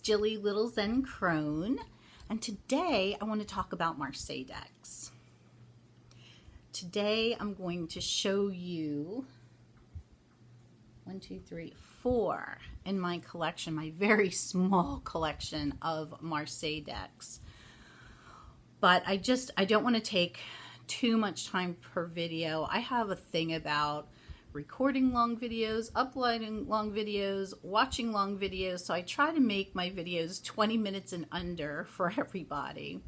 Jilly Little Zen Crone, and today I want to talk about Marseille decks. Today I'm going to show you 4 in my collection, my very small collection of Marseille decks. But I don't want to take too much time per video. I have a thing about recording long videos, uploading long videos, watching long videos. So I try to make my videos 20 minutes and under for everybody.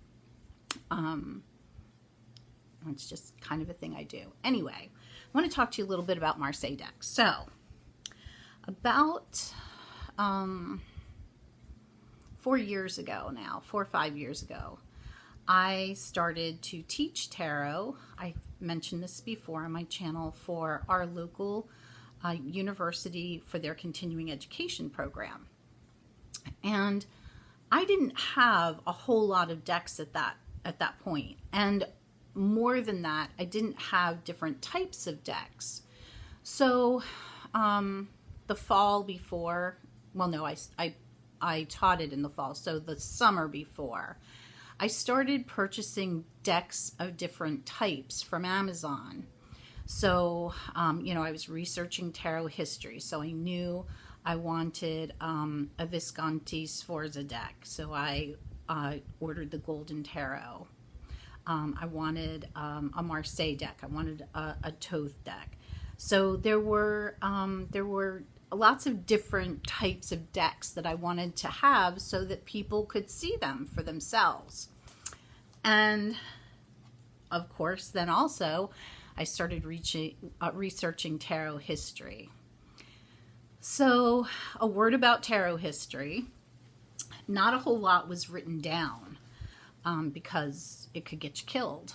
It's just kind of a thing I do. Anyway, I want to talk to you a little bit about Marseille decks. So about 4 years ago now, 4 or 5 years ago, I started to teach tarot. I mentioned this before on my channel for our local university for their continuing education program. And I didn't have a whole lot of decks at that point. And more than that, I didn't have different types of decks. So the fall before, well, no, I taught it in the fall. So the summer before, I started purchasing decks of different types from Amazon. So, I was researching tarot history. So I knew I wanted a Visconti Sforza deck. So I ordered the Golden Tarot. I wanted a Marseille deck. I wanted a Thoth deck. So there were lots of different types of decks that I wanted to have so that people could see them for themselves. And of course, then also I started researching tarot history. So a word about tarot history, not a whole lot was written down because it could get you killed.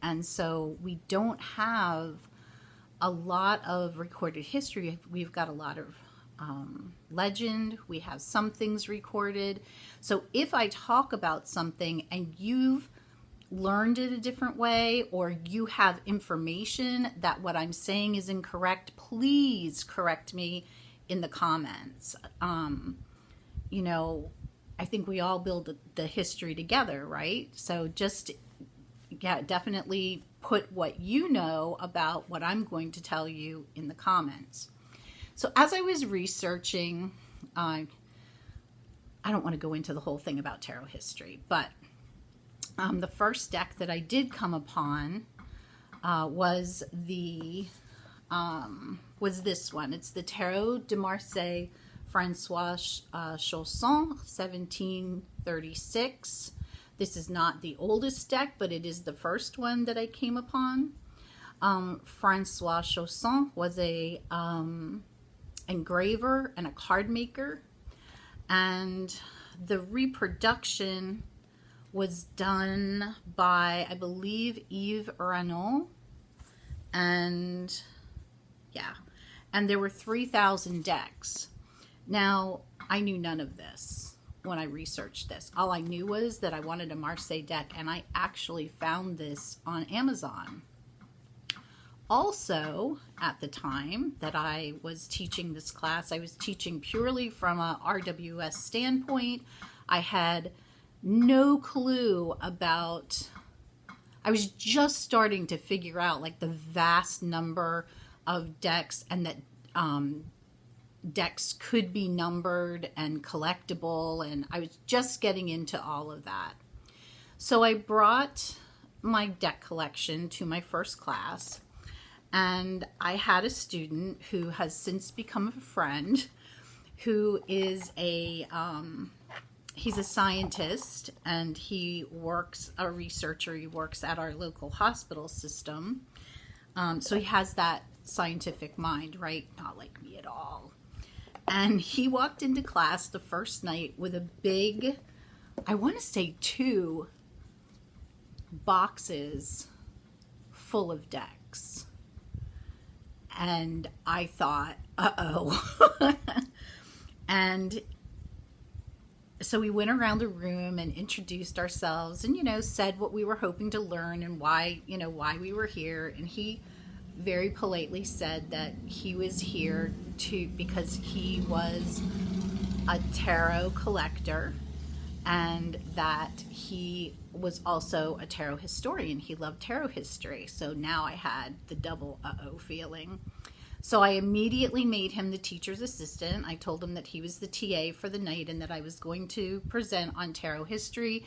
And so we don't have a lot of recorded history. We've got a lot of legend. We have some things recorded. So if I talk about something and you've learned it a different way, or you have information that what I'm saying is incorrect, please correct me in the comments. I think we all build the history together, right? So just, yeah, definitely put what you know about what I'm going to tell you in the comments. So as I was researching, I don't want to go into the whole thing about tarot history, but the first deck that I did come upon was this one. It's the Tarot de Marseille Francois Chosson, 1736. This is not the oldest deck, but it is the first one that I came upon. Francois Chosson was a engraver and a card maker, and the reproduction was done by, I believe, Yves Renaud, and there were 3,000 decks. Now, I knew none of this when I researched this. All I knew was that I wanted a Marseille deck, and I actually found this on Amazon. Also, at the time that I was teaching this class, I was teaching purely from a RWS standpoint. I had no clue about, I was just starting to figure out like the vast number of decks, and that decks could be numbered and collectible, and I was just getting into all of that. So I brought my deck collection to my first class, and I had a student who has since become a friend, who is he's a scientist, and he works, a researcher. He works at our local hospital system. So he has that scientific mind, right? Not like me at all. And he walked into class the first night with a big, I want to say 2 boxes full of decks. And I thought, uh-oh. And so we went around the room and introduced ourselves and, said what we were hoping to learn and why we were here. And he very politely said that he was here because he was a tarot collector and that he was also a tarot historian. He loved tarot history. So now I had the double uh-oh feeling. So I immediately made him the teacher's assistant. I told him that he was the TA for the night and that I was going to present on tarot history,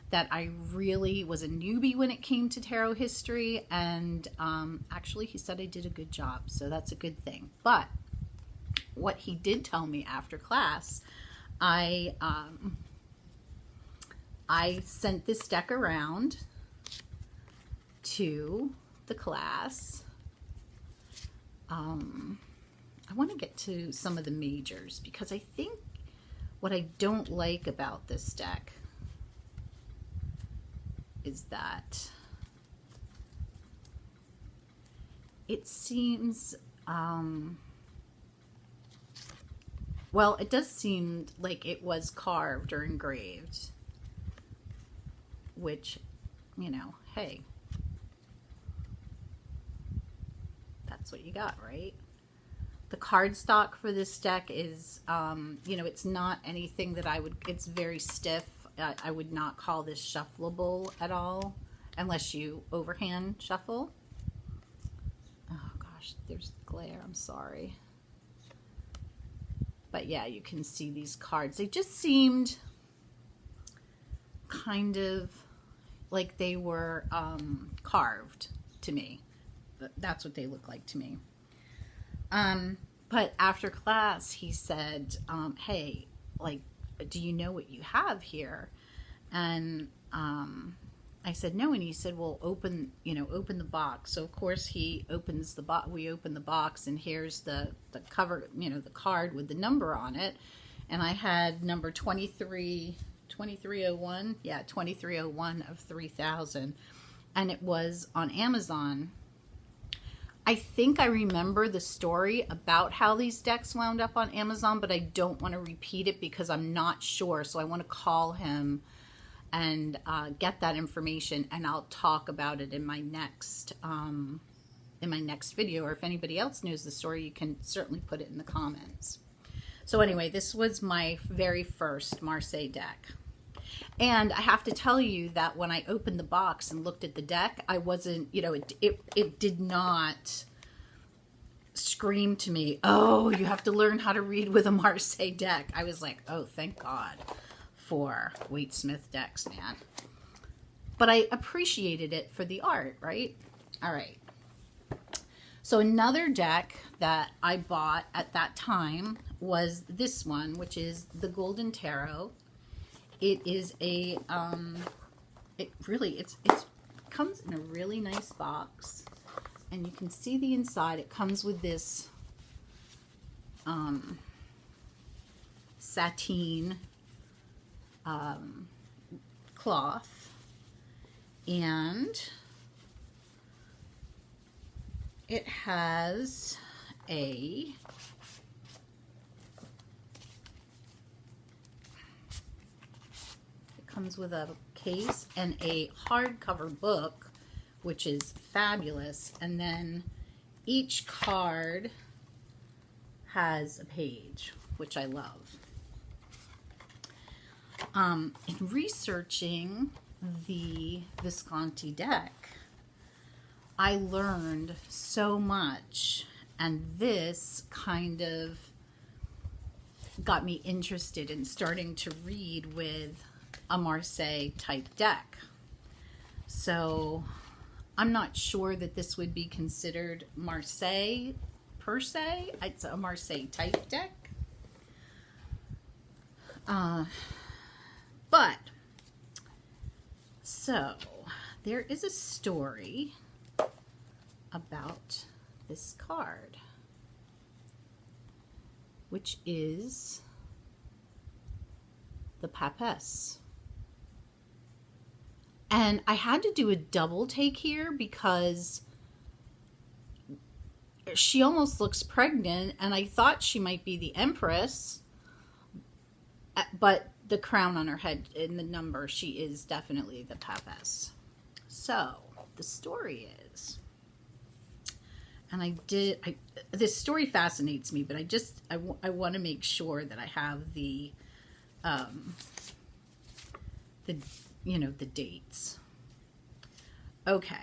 that I really was a newbie when it came to tarot history. And actually he said I did a good job. So that's a good thing. But what he did tell me after class, I sent this deck around to the class. I want to get to some of the majors because I think what I don't like about this deck is that it seems, well, it does seem like it was carved or engraved, which, you know, hey, that's what you got, right? The cardstock for this deck is, you know, it's not anything that I would, it's very stiff. I would not call this shuffleable at all, unless you overhand shuffle. Oh gosh, there's glare, I'm sorry. But yeah, you can see these cards. They just seemed kind of like they were carved to me. That's what they look like to me. But after class, he said, hey, like, do you know what you have here? And I said, no. And he said, well, open the box. So of course he opens the box. We open the box and here's the cover, you know, the card with the number on it. And I had number 2301. Yeah, 2301 of 3000. And it was on Amazon. I think I remember the story about how these decks wound up on Amazon, but I don't want to repeat it because I'm not sure. So I want to call him and get that information, and I'll talk about it in my next video. Or if anybody else knows the story, you can certainly put it in the comments. So anyway, this was my very first Marseille deck. And I have to tell you that when I opened the box and looked at the deck, I wasn't, you know, it did not scream to me, oh, you have to learn how to read with a Marseille deck. I was like, oh, thank God for Waite Smith decks, man. But I appreciated it for the art, right? All right. So another deck that I bought at that time was this one, which is the Golden Tarot. It is a, it comes in a really nice box, and you can see the inside. It comes with this sateen cloth, and it has a comes with a case and a hardcover book, which is fabulous. And then each card has a page, which I love. In researching the Visconti deck, I learned so much, and this kind of got me interested in starting to read with a Marseille type deck. So I'm not sure that this would be considered Marseille per se. It's a Marseille type deck. But so there is a story about this card, which is the Papesse. And I had to do a double take here because she almost looks pregnant, and I thought she might be the Empress, but the crown on her head in the number, she is definitely the Papesse. So the story is, and this story fascinates me, but I want to make sure that I have the dates. Okay,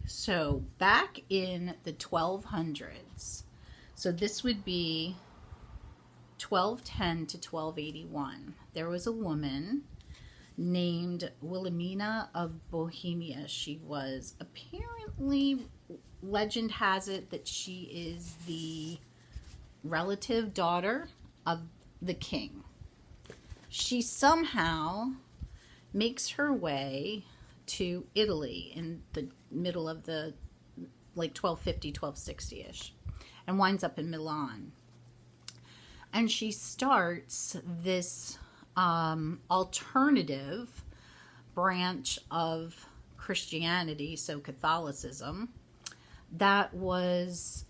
so back in the 1200s, so this would be 1210 to 1281. There was a woman named Wilhelmina of Bohemia. She was apparently, legend has it that she is the relative daughter of the king. She somehow makes her way to Italy in the middle of the 1250, 1260-ish, and winds up in Milan. And she starts this alternative branch of Christianity, so Catholicism, that was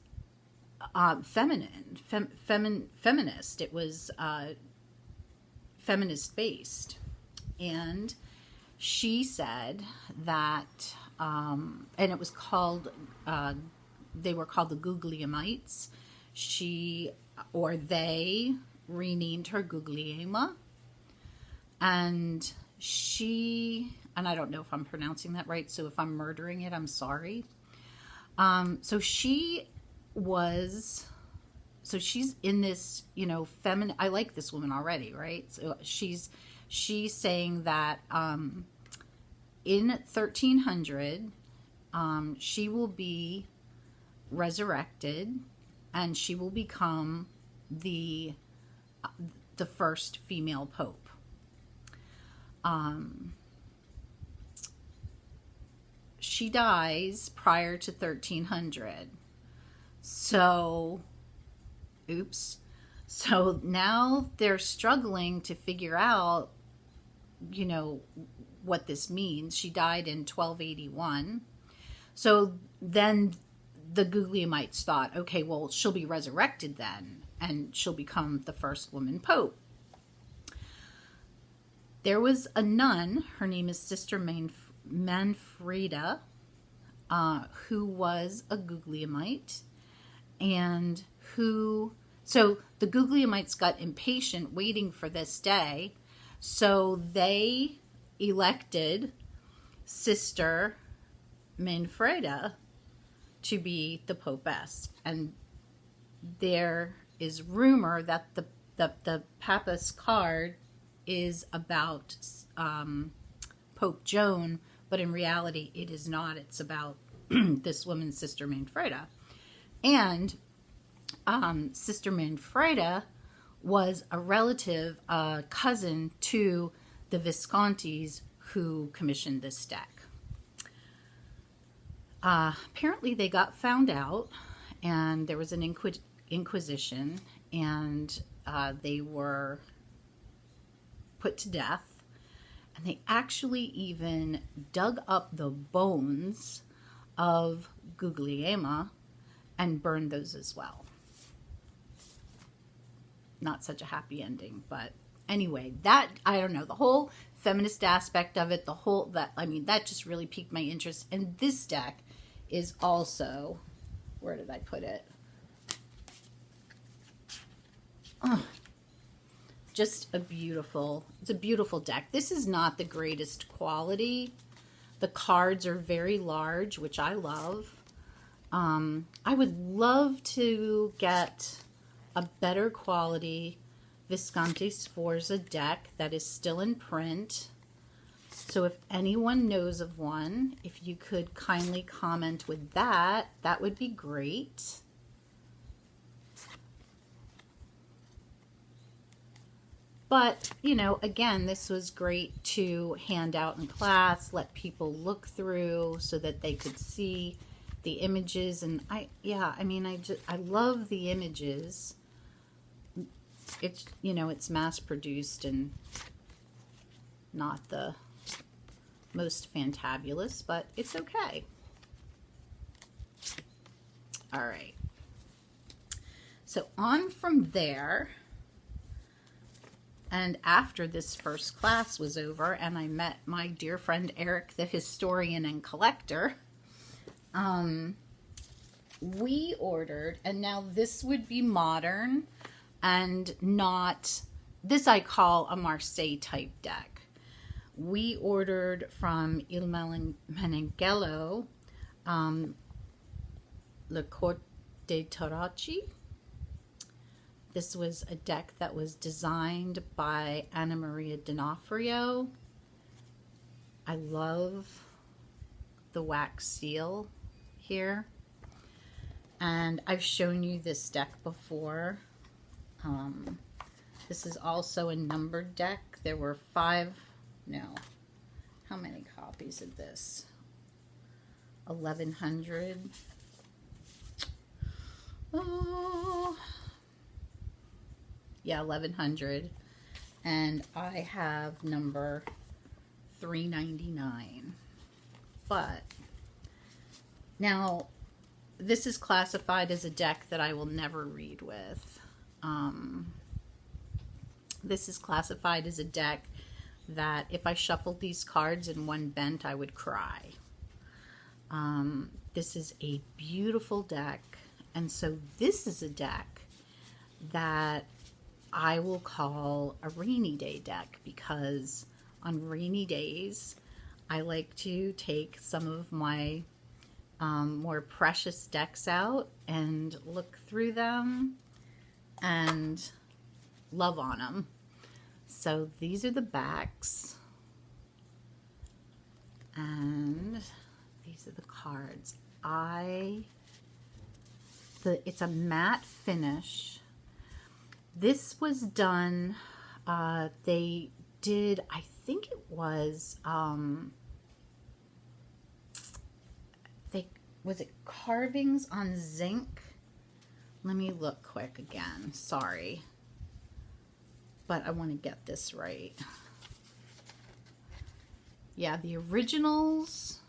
feminist. It was feminist based. And she said that, and it was called, they were called the Guglielmites. They renamed her Guglielma. And I don't know if I'm pronouncing that right, so if I'm murdering it, I'm sorry. So she's in this, feminine, I like this woman already, right? So she's saying that, in 1300, she will be resurrected and she will become the first female pope. She dies prior to 1300. So, oops. So now they're struggling to figure out, what this means. She died in 1281. So then the Guglielmites thought, okay, well, she'll be resurrected then, and she'll become the first woman pope. There was a nun, her name is Sister Manfreda, who was a Guglielmite, and so the Guglielmites got impatient waiting for this day, so they elected Sister Manfreda to be the popess. And there is rumor that the Papist card is about Pope Joan, but in reality it is not. It's about this woman, Sister Manfreda. And Sister Manfreda was a relative, cousin to the Viscontis who commissioned this deck. Apparently they got found out, and there was an inquisition, and they were put to death. And they actually even dug up the bones of Guglielma and burned those as well. Not such a happy ending, but anyway, that, I don't know, the whole feminist aspect of it, that just really piqued my interest. And this deck is also, where did I put it? Oh, just it's a beautiful deck. This is not the greatest quality. The cards are very large, which I love. I would love to get a better quality Visconti Sforza deck that is still in print. So if anyone knows of one, if you could kindly comment with that, that would be great. But, again, this was great to hand out in class, let people look through so that they could see the images. And I love the images. It's, it's mass produced and not the most fantabulous, but it's okay. All right. So on from there, and after this first class was over and I met my dear friend Eric, the historian and collector, we ordered, and now this would be modern and not, this I call a Marseille type deck. We ordered from Il Meneghello, Le Corte de Tarocchi. This was a deck that was designed by Anna Maria D'Onofrio. I love the wax seal here. And I've shown you this deck before. This is also a numbered deck. There were how many copies of this? 1,100. Oh, yeah, 1,100. And I have number 399. But now this is classified as a deck that I will never read with. This is classified as a deck that if I shuffled these cards in one bent, I would cry. This is a beautiful deck. And so this is a deck that I will call a rainy day deck, because on rainy days, I like to take some of my more precious decks out and look through them and love on them. So these are the backs, and these are the cards. It's a matte finish. This was done, they did, I think it was, was it carvings on zinc? Let me look quick again, sorry. But I want to get this right. Yeah, the originals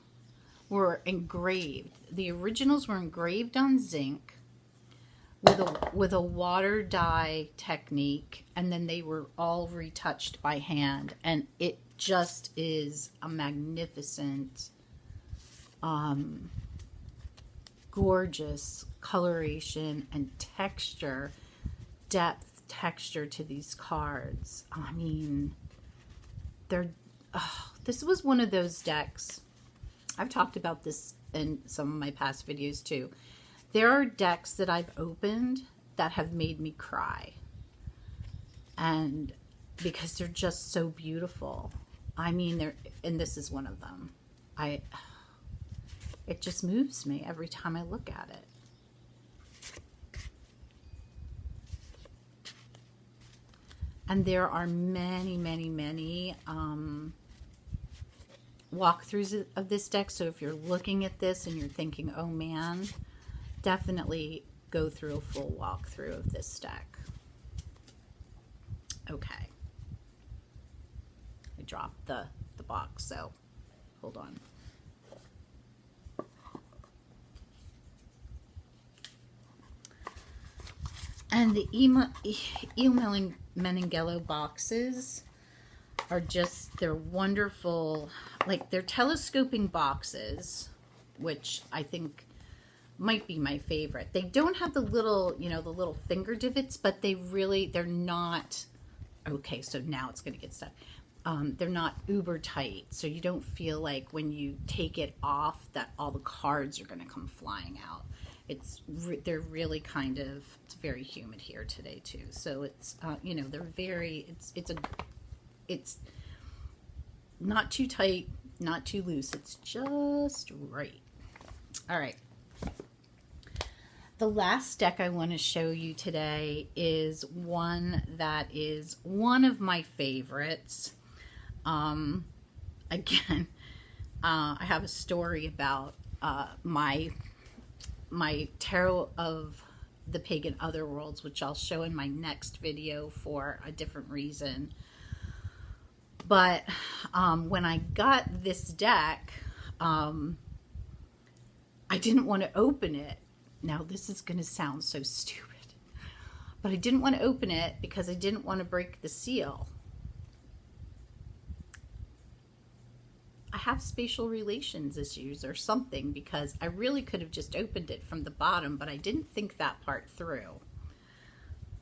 were engraved. The originals were engraved on zinc with a water dye technique, and then they were all retouched by hand, and it just is a magnificent, gorgeous coloration and texture, depth, texture to these cards. I mean, this was one of those decks. I've talked about this in some of my past videos too. There are decks that I've opened that have made me cry, and because they're just so beautiful. I mean, and this is one of them. It just moves me every time I look at it. And there are many, many, many walkthroughs of this deck. So if you're looking at this and you're thinking, oh man, definitely go through a full walkthrough of this deck. Okay. I dropped the box, so hold on. And the Il Meneghello boxes are just, they're wonderful. Like, they're telescoping boxes, which I think might be my favorite. They don't have the little, the little finger divots, but they're not, okay, so now it's going to get stuck. They're not uber tight, so you don't feel like when you take it off that all the cards are going to come flying out. They're really kind of, it's very humid here today too, so it's they're very, it's not too tight, not too loose, it's just right. All right, the last deck I want to show you today is one that is one of my favorites. Again, I have a story about my tarot of the Pagan Otherworlds, which I'll show in my next video for a different reason. But when I got this deck, I didn't want to open it. Now this is going to sound so stupid, but I didn't want to open it because I didn't want to break the seal. I have spatial relations issues or something, because I really could have just opened it from the bottom, but I didn't think that part through,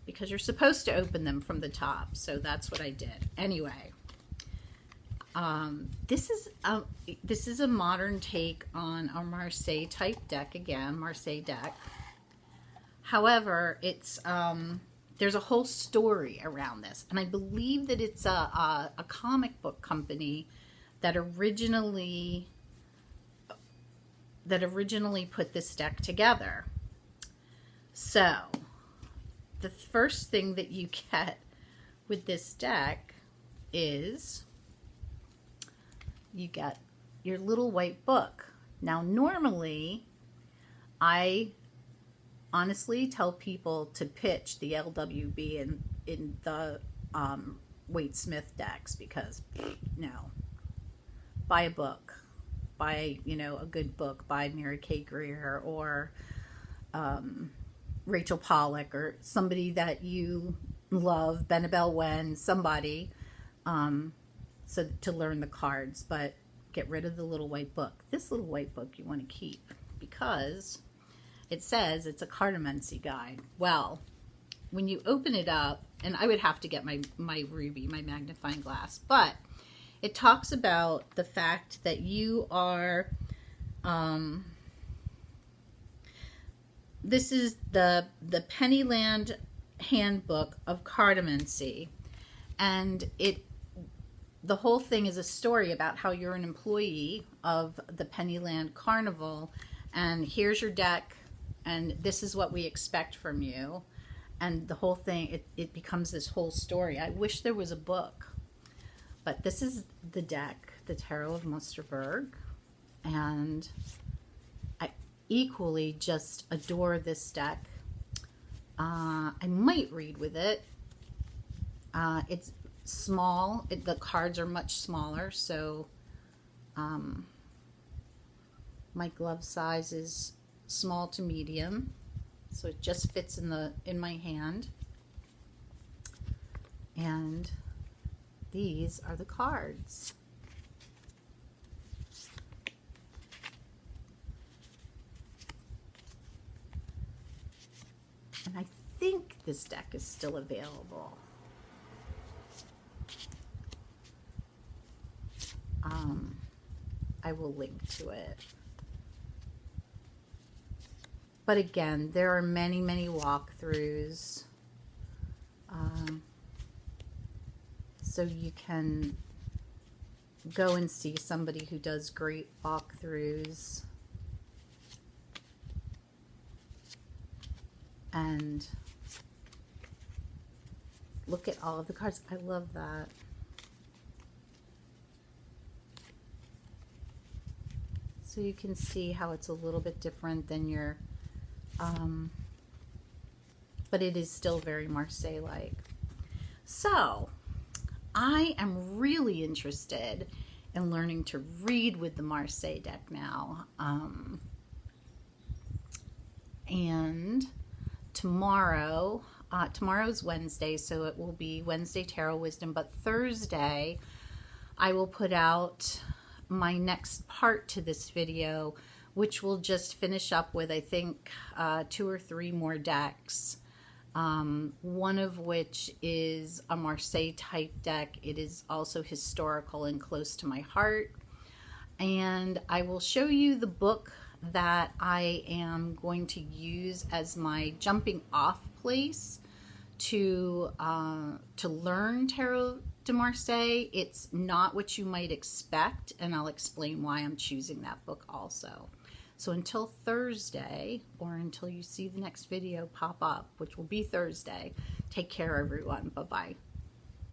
because you're supposed to open them from the top. So that's what I did. Anyway, this is a modern take on a Marseille type deck. Again, Marseille deck. However, it's there's a whole story around this, and I believe that it's a comic book company that originally put this deck together. So the first thing that you get with this deck is you get your little white book. Now, normally, I honestly tell people to pitch the LWB in the Waite Smith decks, because no. Buy a book. Buy, a good book by Mary Kay Greer or Rachel Pollack, or somebody that you love, Benabel Wen, somebody, so to learn the cards. But get rid of the little white book. This little white book you want to keep, because it says it's a cartomancy guide. Well, when you open it up, and I would have to get my ruby, my magnifying glass, but it talks about the fact that you are, this is the Pennyland Handbook of Cartomancy, and the whole thing is a story about how you're an employee of the Pennyland Carnival, and here's your deck, and this is what we expect from you, and the whole thing, it becomes this whole story. I wish there was a book. But this is the deck, the Tarot of Musterberg, and I equally just adore this deck. I might read with it. It's small. The cards are much smaller, so my glove size is small to medium, so it just fits in my hand. And these are the cards. And I think this deck is still available. I will link to it. But again, there are many, many walkthroughs. So you can go and see somebody who does great walkthroughs. And look at all of the cards. I love that. So you can see how it's a little bit different than your, but it is still very Marseille-like. So I am really interested in learning to read with the Marseille deck now. And tomorrow's Wednesday, so it will be Wednesday Tarot Wisdom, but Thursday I will put out my next part to this video, which will just finish up with, I think, 2 or 3 more decks. One of which is a Marseille type deck. It is also historical and close to my heart. And I will show you the book that I am going to use as my jumping off place to learn Tarot de Marseille. It's not what you might expect, and I'll explain why I'm choosing that book also. So until Thursday, or until you see the next video pop up, which will be Thursday, take care, everyone. Bye-bye.